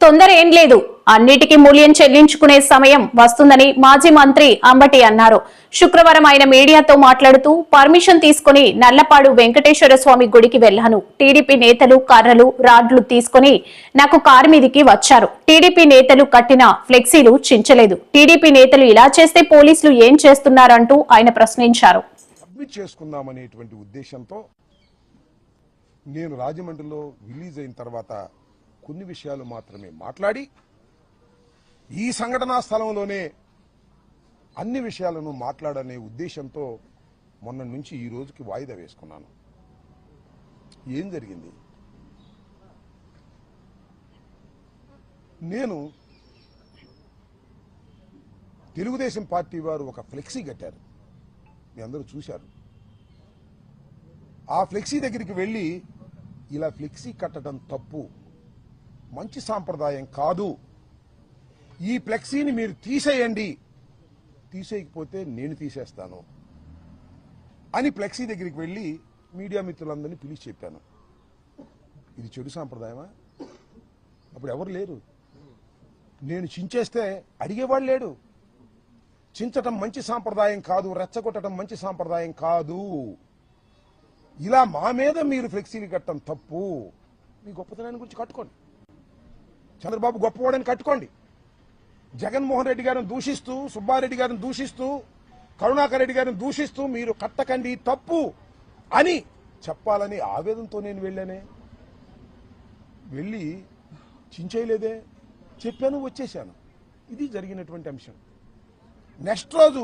తొందర ఏం లేదు, అన్నిటికీ మూల్యం చెల్లించుకునే సమయం వస్తుందని మాజీ మంత్రి అంబటి అన్నారు. శుక్రవారం ఆయన మీడియాతో మాట్లాడుతూ పర్మిషన్ తీసుకుని నల్లపాడు వెంకటేశ్వర స్వామి గుడికి వెళ్లాను. టీడీపీ నేతలు కర్రలు రాడ్లు తీసుకుని నాకు కారు మీదికి వచ్చారు. టీడీపీ నేతలు కట్టిన ఫ్లెక్సీలు చించలేదు. టీడీపీ నేతలు ఇలా చేస్తే పోలీసులు ఏం చేస్తున్నారంటూ ఆయన ప్రశ్నించారు. చేసుకుందామనేటువంటి ఉద్దేశంతో నేను రాజమండ్రిలో రిలీజ్ అయిన తర్వాత కొన్ని విషయాలు మాత్రమే మాట్లాడి ఈ సంఘటనా స్థలంలోనే అన్ని విషయాలను మాట్లాడనే ఉద్దేశంతో మొన్న నుంచి ఈ రోజుకి వాయిదా వేసుకున్నాను. ఏం జరిగింది? నేను తెలుగుదేశం పార్టీ వారు ఒక ఫ్లెక్సీ కట్టారు, మీ అందరూ చూశారు. ఆ ఫ్లెక్సీ దగ్గరికి వెళ్ళి ఇలా ఫ్లెక్సీ కట్టడం తప్పు, మంచి సాంప్రదాయం కాదు, ఈ ఫ్లెక్సీని మీరు తీసేయండి, తీసేయకపోతే నేను తీసేస్తాను అని ఫ్లెక్సీ దగ్గరికి వెళ్ళి మీడియా మిత్రులందరినీ పిలిచి చెప్పాను. ఇది చెడు సాంప్రదాయమా? అప్పుడు ఎవరు లేరు. నేను చించేస్తే అడిగేవాడు లేడు. చించటం మంచి సాంప్రదాయం కాదు, రెచ్చగొట్టడం మంచి సాంప్రదాయం కాదు, ఇలా మా మీద మీరు ఫ్లెక్సీలు కట్టడం తప్పు. మీ గొప్పతనాన్ని గురించి కట్టుకోండి, చంద్రబాబు గొప్పవాడని కట్టుకోండి. జగన్మోహన్ రెడ్డి గారిని దూషిస్తూ, సుబ్బారెడ్డి గారిని దూషిస్తూ, కరుణాకర్ రెడ్డి గారిని దూషిస్తూ మీరు కట్టకండి తప్పు అని చెప్పాలని ఆవేదనతో నేను వెళ్ళానే. వెళ్ళి చించేయలేదే, చెప్పాను, వచ్చేశాను. ఇది జరిగినటువంటి అంశం. నెక్స్ట్ రోజు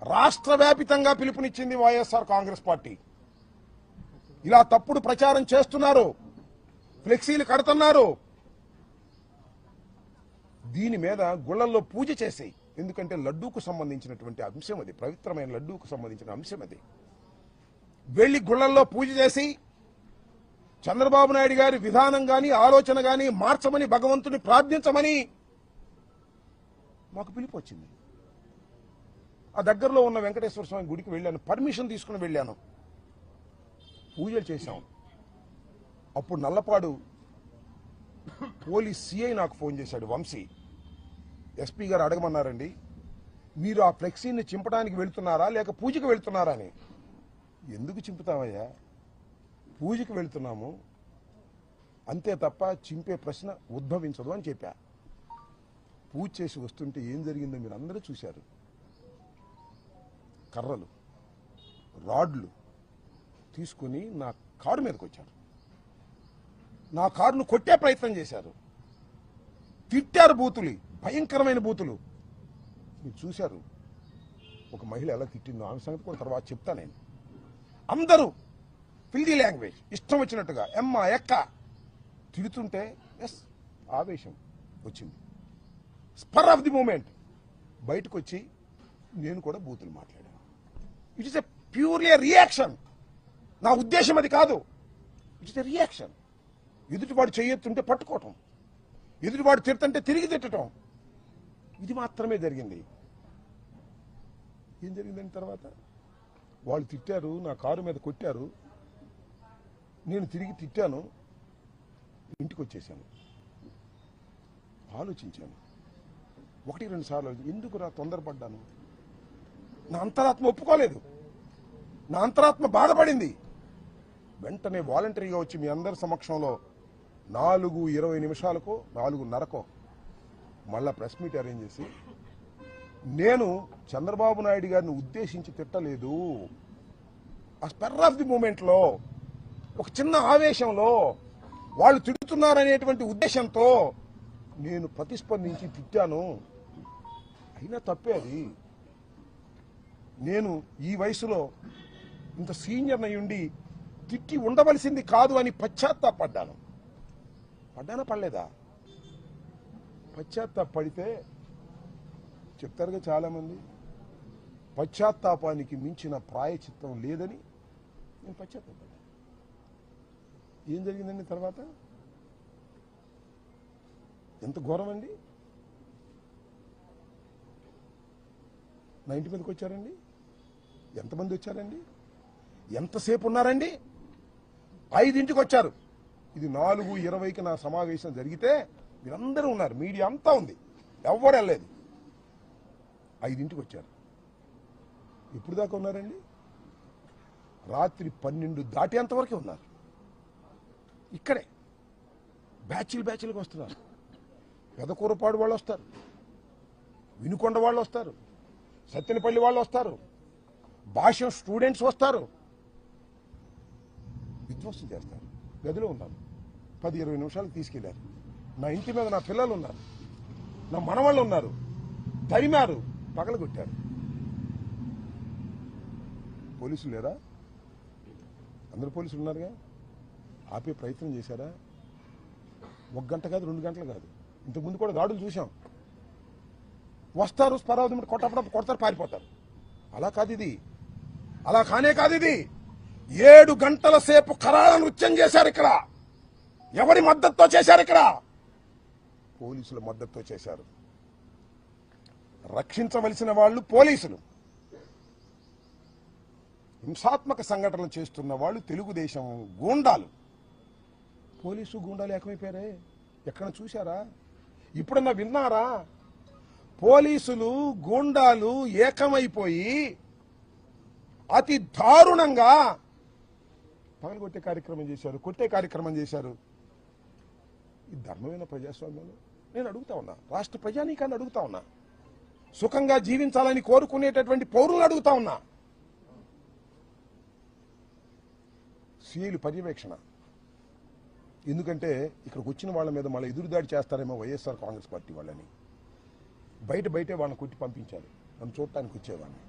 రాష్ట్ర వ్యాపితంగా పిలుపునిచ్చింది వైఎస్ఆర్ కాంగ్రెస్ పార్టీ. ఇలా తప్పుడు ప్రచారం చేస్తున్నారు, ఫ్లెక్సీలు కడుతున్నారు, దీని మీద గుళ్ళల్లో పూజ చేసేయి. ఎందుకంటే లడ్డూకు సంబంధించినటువంటి అంశం అది, పవిత్రమైన లడ్డూకు సంబంధించిన అంశం అది. వెళ్లి గుళ్ళల్లో పూజ చేసి చంద్రబాబు నాయుడు గారి విధానం గాని ఆలోచన గాని మార్చమని భగవంతుని ప్రార్థించమని మాకు పిలుపు వచ్చింది. ఆ దగ్గరలో ఉన్న వెంకటేశ్వర స్వామి గుడికి వెళ్ళాను, పర్మిషన్ తీసుకుని వెళ్ళాను, పూజలు చేశాం. అప్పుడు నల్లపాడు పోలీస్ సిఐ నాకు ఫోన్ చేశాడు, వంశీ. ఎస్పీ గారు అడగమన్నారండి, మీరు ఆ ఫ్లెక్సీని చింపడానికి వెళ్తున్నారా లేక పూజకి వెళ్తున్నారా అని. ఎందుకు చింపుతామయ్యా, పూజకి వెళ్తున్నాము అంతే తప్ప చింపే ప్రశ్న ఉద్భవించదు అని చెప్పా. పూజ చేసి వస్తుంటే ఏం జరిగిందో మీరు అందరూ చూశారు. కర్రలు రాడ్లు తీసుకుని నా కారు మీదకి వచ్చారు, నా కారును కొట్టే ప్రయత్నం చేశారు, తిట్టారు, బూతులు, భయంకరమైన బూతులు. మీరు చూశారు ఒక మహిళ ఎలా తిట్టిందో, ఆమె సంగతి కూడా తర్వాత చెప్తా నేను. అందరూ ఫిల్దీ లాంగ్వేజ్ ఇష్టం వచ్చినట్టుగా ఎమ్మ ఎక్క తిడుతుంటే ఎస్ ఆవేశం వచ్చింది. స్పర్ ఆఫ్ ది మూమెంట్ బయటకు వచ్చి నేను కూడా బూతులు మాట్లాడాను. It is a purely reaction. నా ఉద్దేశం అది కాదు, ఇట్ ఈస్ ఎ రియాక్షన్. ఎదుటివాడు చేయొత్తుంటే పట్టుకోవటం, ఎదుటివాడు తిడుతుంటే తిరిగి తిట్టడం, ఇది మాత్రమే జరిగింది. ఏం జరిగిందని తర్వాత వాళ్ళు తిట్టారు, నా కారు మీద కొట్టారు, నేను తిరిగి తిట్టాను, ఇంటికి వచ్చేసాను. ఆలోచించాను 1-2 సార్లు, ఎందుకురా తొందరపడ్డాను. నా అంతరాత్మ ఒప్పుకోలేదు, నా అంతరాత్మ బాధపడింది. వెంటనే వాలంటరీగా వచ్చి మీ అందరి సమక్షంలో 4:20 4:30 మళ్ళా ప్రెస్ మీట్ అరేంజ్ చేసి, నేను చంద్రబాబు నాయుడు గారిని ఉద్దేశించి తిట్టలేదు, ఆ స్పెర్ ఆఫ్ ది మూమెంట్లో ఒక చిన్న ఆవేశంలో వాళ్ళు తిడుతున్నారనేటువంటి ఉద్దేశంతో నేను ప్రతిస్పందించి తిట్టాను. అయినా తప్పే అది. నేను ఈ వయసులో ఇంత సీనియర్ అయ్యుండి తిట్టి ఉండవలసింది కాదు అని పశ్చాత్తాపడ్డాను. పడ్డానా పడలేదా? పశ్చాత్తాపడితే చెప్తారుగా చాలామంది, పశ్చాత్తాపానికి మించిన ప్రాయచిత్తం లేదని నేను పశ్చాత్తాపడ్డాను. ఏం జరిగిందండి తర్వాత? ఎంత ఘోరం అండి. నా ఇంటి మీదకి వచ్చారండి, ఎంతమంది వచ్చారండి, ఎంతసేపు ఉన్నారండి? 5ంటికి వచ్చారు. ఇది 4:20కి నా సమావేశం జరిగితే మీరందరూ ఉన్నారు, మీడియా అంతా ఉంది, ఎవ్వరు వెళ్ళలేదు. 5ంటికి వచ్చారు. ఎప్పుడు దాకా ఉన్నారండి? రాత్రి 12 దాటేంతవరకే ఉన్నారు. ఇక్కడే బ్యాచ్లుగా వస్తున్నారు. పెదకూరపాడు వాళ్ళు వస్తారు, వినుకొండ వాళ్ళు వస్తారు, సత్తెనపల్లి వాళ్ళు వస్తారు, భాష్యం స్టూడెంట్స్ వస్తారు, విధ్వంసం చేస్తారు. గదిలో ఉన్నాను, 10-20 నిమిషాలకు తీసుకెళ్లారు. నా ఇంటి మీద నా పిల్లలు ఉన్నారు, నా మనవాళ్ళు ఉన్నారు, తరిమారు, పగలగొట్టారు. పోలీసులు లేరా? అందరు పోలీసులు ఉన్నారుగా. ఆపే ప్రయత్నం చేశారా? 1 గంట కాదు, 2 గంటలు కాదు, ఇంతకుముందు కూడా దాడులు చూసాం. వస్తారు, స్పరావతి కొట్టప్పుడు కొడతారు, పారిపోతారు. అలా కాదు ఇది, అలా కానే కాదు ఇది. 7 గంటల సేపు కరాళ నృత్యం చేశారు ఇక్కడ. ఎవరి మద్దతుతో చేశారు? ఇక్కడ పోలీసుల మద్దతుతో చేశారు. రక్షించవలసిన వాళ్ళు పోలీసులు, హింసాత్మక సంఘటనలు చేస్తున్న వాళ్ళు తెలుగుదేశం గూండాలు. పోలీసు గూండాలు ఏకమైపోయారే, ఎక్కడ చూశారా? ఇప్పుడన్నా విన్నారా? పోలీసులు గూండాలు ఏకమైపోయి అతి దారుణంగా పగలగొట్టే కార్యక్రమం చేశారు, కొట్టే కార్యక్రమం చేశారు. ఈ ధర్మమైన ప్రజాస్వామ్యంలో నేను అడుగుతా ఉన్నా, రాష్ట్ర ప్రజానీకాన్ని అడుగుతా ఉన్నా, సుఖంగా జీవించాలని కోరుకునేటటువంటి పౌరులను అడుగుతా ఉన్నా. సీఐలు పర్యవేక్షణ, ఎందుకంటే ఇక్కడికి వచ్చిన వాళ్ళ మీద మళ్ళీ ఎదురుదాడి చేస్తారేమో వైఎస్ఆర్ కాంగ్రెస్ పార్టీ వాళ్ళని. బయటే వాళ్ళని కొట్టి పంపించారు, నన్ను చూడటానికి వచ్చేవాడిని.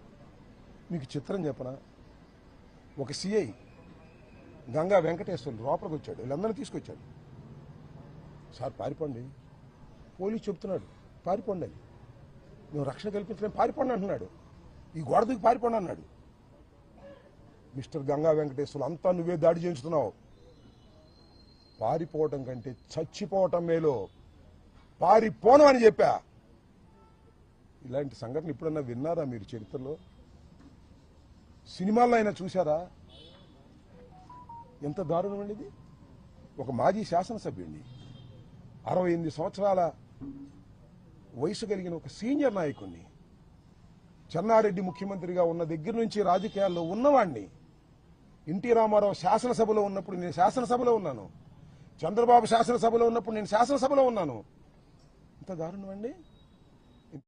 మీకు చిత్రం చెప్పనా? ఒక సిఐ గంగా వెంకటేశ్వర్లు లోపలికి వచ్చాడు, వీళ్ళందరినీ తీసుకొచ్చాడు. సార్ పారిపోండి, పోలీసు చెప్తున్నాడు పారిపోండి అని. మేము రక్షణ కల్పించలేం, పారిపోండి అంటున్నాడు. ఈ గోడ దిగి పారిపోండి అన్నాడు. మిస్టర్ గంగా వెంకటేశ్వర్లు, అంతా నువ్వే దాడి చేయించుతున్నావు. పారిపోవటం కంటే చచ్చిపోవటం మేలు, పారిపోను అని చెప్పా. ఇలాంటి సంఘటన ఎప్పుడన్నా విన్నారా మీరు చరిత్రలో? సినిమాల్లో అయినా చూసారా? ఎంత దారుణం అండి ఇది. ఒక మాజీ శాసనసభ్యుడిని, 68 సంవత్సరాల వయసు కలిగిన ఒక సీనియర్ నాయకుడిని, చెన్నారెడ్డి ముఖ్యమంత్రిగా ఉన్న దగ్గర నుంచి రాజకీయాల్లో ఉన్నవాడిని, ఎన్టీ రామారావు శాసనసభలో ఉన్నప్పుడు నేను శాసనసభలో ఉన్నాను, చంద్రబాబు శాసనసభలో ఉన్నప్పుడు నేను శాసనసభలో ఉన్నాను. ఇంత దారుణం అండి.